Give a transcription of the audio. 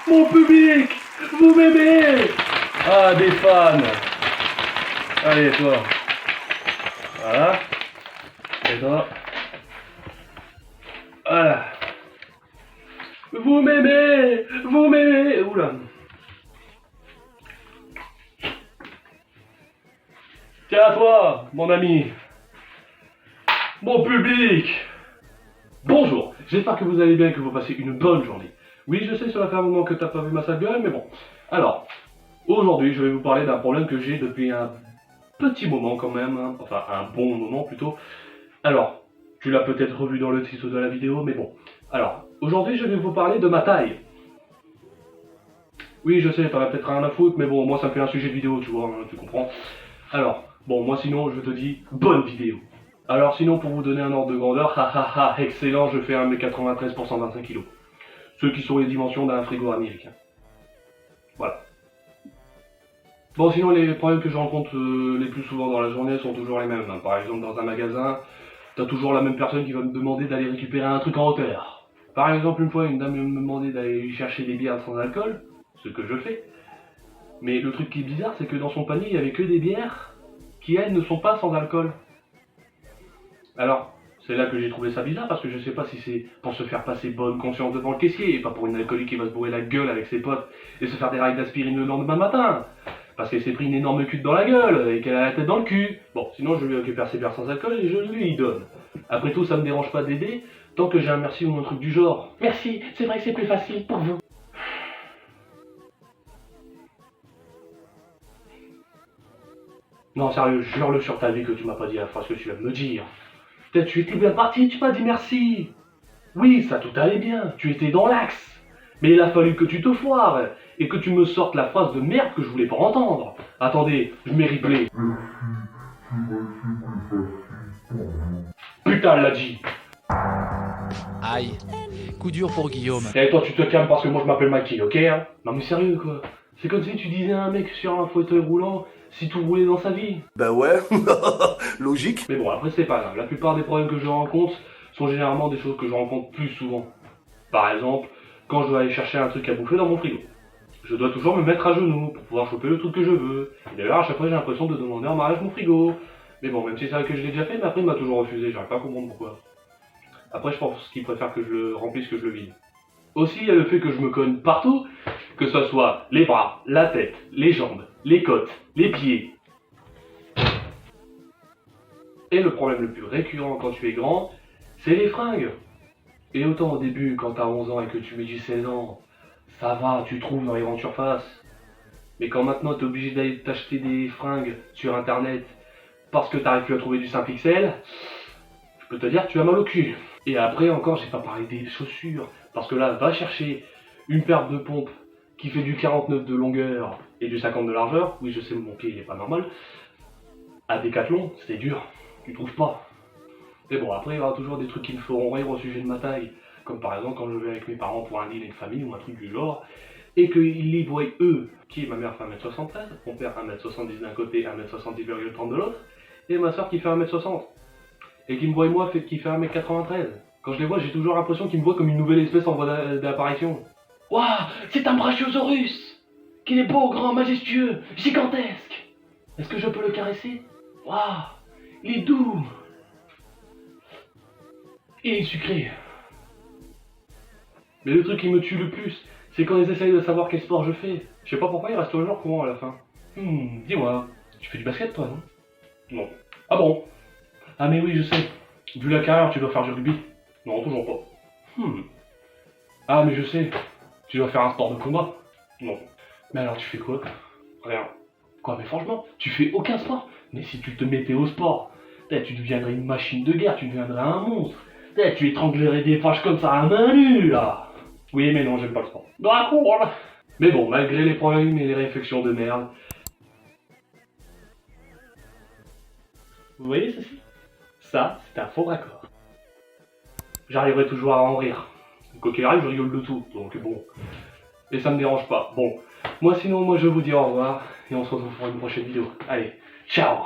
Mon public, vous m'aimez. Ah, des fans. Allez, toi. Voilà. Et toi. Voilà. Vous m'aimez. Vous m'aimez. Oula. Tiens à toi, mon ami. Mon public. Bonjour, j'espère que vous allez bien et que vous passez une bonne journée. Oui, je sais, ça va faire un moment que t'as pas vu ma sale gueule, mais bon. Alors, aujourd'hui, je vais vous parler d'un problème que j'ai depuis un petit moment quand même, hein. Enfin, un bon moment plutôt. Alors, tu l'as peut-être revu dans le titre de la vidéo, mais bon. Alors, aujourd'hui, je vais vous parler de ma taille. Oui, je sais, t'en as peut-être rien à foutre, mais bon, moi ça me fait un sujet de vidéo, tu vois, hein, tu comprends. Alors, bon, moi sinon, je te dis, bonne vidéo. Alors sinon, pour vous donner un ordre de grandeur, hahaha, excellent, je fais 1m93 pour 125 kg. Ceux qui sont les dimensions d'un frigo américain. Voilà. Bon, sinon, les problèmes que je rencontre les plus souvent dans la journée sont toujours les mêmes, hein. Par exemple, dans un magasin, t'as toujours la même personne qui va me demander d'aller récupérer un truc en hauteur. Par exemple, une fois, une dame me demandait d'aller chercher des bières sans alcool, ce que je fais. Mais le truc qui est bizarre, c'est que dans son panier, il y avait que des bières qui, elles, ne sont pas sans alcool. Alors, c'est là que j'ai trouvé ça bizarre, parce que je sais pas si c'est pour se faire passer bonne conscience devant le caissier, et pas pour une alcoolique qui va se bourrer la gueule avec ses potes, et se faire des rails d'aspirine le lendemain matin, parce qu'elle s'est pris une énorme cuite dans la gueule, et qu'elle a la tête dans le cul. Bon, sinon je lui récupère ses bières sans alcool, et je lui y donne. Après tout, ça me dérange pas d'aider, tant que j'ai un merci ou un truc du genre. Merci, c'est vrai que c'est plus facile pour vous. Non, sérieux, jure-le sur ta vie que tu m'as pas dit la phrase que tu viens de me dire. Peut-être tu étais bien parti, tu m'as dit merci. Oui, ça tout allait bien, tu étais dans l'axe. Mais il a fallu que tu te foires et que tu me sortes la phrase de merde que je voulais pas entendre. Attendez, je mets replay. Putain, elle l'a dit. Aïe, coup dur pour Guillaume. Eh toi, tu te calmes parce que moi je m'appelle Mikey, ok hein? Non mais sérieux quoi. C'est comme si tu disais à un mec sur un fauteuil roulant si tout roulait dans sa vie. Bah ouais, logique. Mais bon, après c'est pas grave. La plupart des problèmes que je rencontre sont généralement des choses que je rencontre plus souvent. Par exemple, quand je dois aller chercher un truc à bouffer dans mon frigo. Je dois toujours me mettre à genoux pour pouvoir choper le truc que je veux. Et d'ailleurs, à chaque fois, j'ai l'impression de demander en mariage mon frigo. Mais bon, même si c'est vrai que je l'ai déjà fait, mais après, il m'a toujours refusé. J'arrive pas à comprendre pourquoi. Après, je pense qu'il préfère que je le remplisse que je le vide. Aussi, il y a le fait que je me cogne partout, que ce soit les bras, la tête, les jambes, les côtes, les pieds. Et le problème le plus récurrent quand tu es grand, c'est les fringues. Et autant au début, quand t'as 11 ans et que tu mets du 16 ans, ça va, tu trouves dans les grandes surfaces. Mais quand maintenant t'es obligé d'aller t'acheter des fringues sur internet parce que t'arrives plus à trouver du 5 pixels, je peux te dire que tu as mal au cul. Et après encore, j'ai pas parlé des chaussures, parce que là, va chercher une paire de pompes qui fait du 49 de longueur et du 50 de largeur. Oui, je sais, mon pied il est pas normal. À Decathlon, c'est dur, tu trouves pas. Mais bon, après, il y aura toujours des trucs qui me feront rire au sujet de ma taille. Comme par exemple quand je vais avec mes parents pour un dîner de famille ou un truc du genre, et qu'ils les voient eux, qui est ma mère fait 1m73, mon père 1m70 d'un côté, 1m70,30 de l'autre, et ma soeur qui fait 1m60. Et qui me voient moi qui fait 1m93. Quand je les vois, j'ai toujours l'impression qu'ils me voient comme une nouvelle espèce en voie d'apparition. Waouh, c'est un brachiosaurus! Qu'il est beau, grand, majestueux, gigantesque! Est-ce que je peux le caresser? Waouh, il est doux! Il est sucré. Mais le truc qui me tue le plus, c'est quand ils essayent de savoir quel sport je fais. Je sais pas pourquoi ils restent toujours courant à la fin. Dis-moi, tu fais du basket toi, non? Non. Ah bon? Ah mais oui, je sais. Vu la carrière, tu dois faire du rugby. Non, toujours pas. Ah mais je sais. Tu dois faire un sport de combat. Non. Mais alors tu fais quoi? Rien. Quoi, mais franchement, tu fais aucun sport. Mais si tu te mettais au sport, tu deviendrais une machine de guerre, tu deviendrais un monstre. Tu étranglerais des vaches comme ça à main nue, là. Oui, mais non, j'aime pas le sport. D'accord. Mais bon, malgré les problèmes et les réflexions de merde. Vous voyez ceci? Ça, c'est un faux raccord. J'arriverai toujours à en rire. Quoi qu'il arrive, je rigole de tout, donc bon. Et ça me dérange pas. Bon, moi sinon, je vous dis au revoir, et on se retrouve pour une prochaine vidéo. Allez, ciao!